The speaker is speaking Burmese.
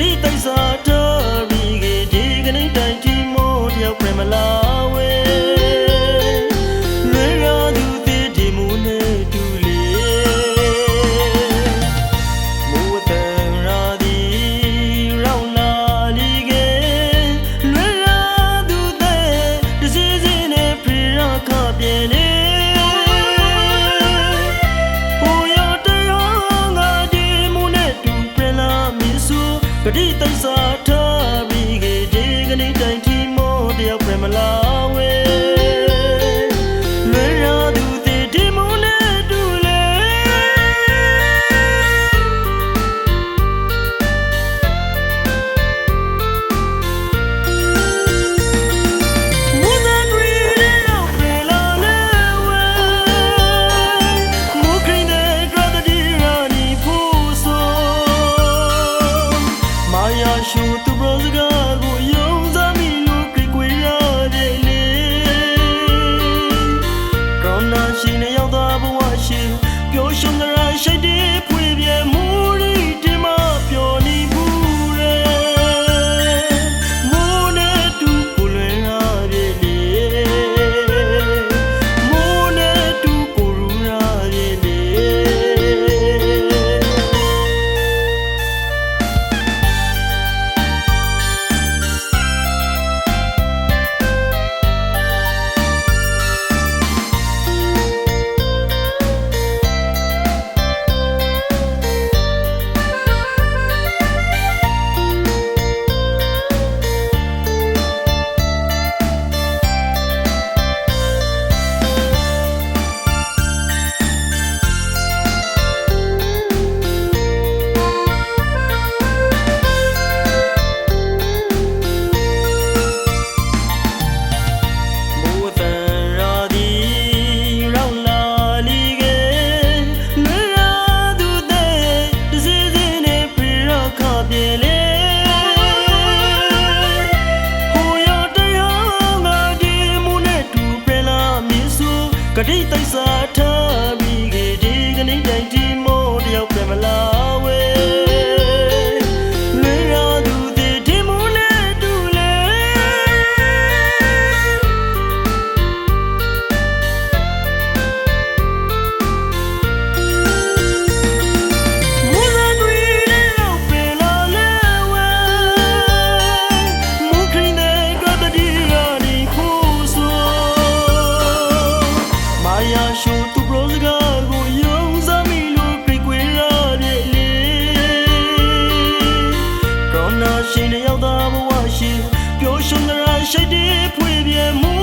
တိတိုက်စားထားပြီးဒီကနေ့တိုင်းဒီမို့တယောက်ပြန်မလာဝဲလွေရသူသေးဒီမူနဲ့တူလေမိုးဝတန်ရာဒီရောင်းလာလီကေလွေရသူသေးတစီစီနဲ့ပြေရခပြင်းနေကတိတိုက်စားထားပြီးဒီကနေ့တိုင်းဒီမို့တယောက်ပြန်မလာဝဲလွေရသူသေးဒီမို့နဲ့တူလေမူသာရီတော့ပြန်လာလဲဝဲမူခင်းတဲ့ကတတိရာနီဖို့ဆိုရှူသူဘရစကားကိုယုံစားမိလို့ကြွေရတယ်လေကောင်းနာရှိနေရောက်သွားဘဝရှိပျော်ရွှင်ကြရရှိတဲ့ဖွေပြဲမူရီတင်မပျော်နေဘူးရဲမိုးနဲ့တူကိုလွင်ရတယ်လေမိုးနဲ့တူကိုရူရတယ်လေကတိတိုက်စားထားပြီးဒီကနေ့တိုင်းဒီမို့တယောက်ပြန်မလာဝဲလွေရသူသေးဒီမို့နဲ့တူလေမူသာရီတော့ပြန်လာလဲဝဲမူခင်းတဲ့ကတတိရာနီဖို့ဆိုရှူသူဘရစကားကိုယုံစားမိလို့ကြွေရတယ်လေကောင်းနာရှိနေရောက်သွားဘဝရှိပျော်ရွှင်ကြရရှိတဲ့ဖွေပြဲမူ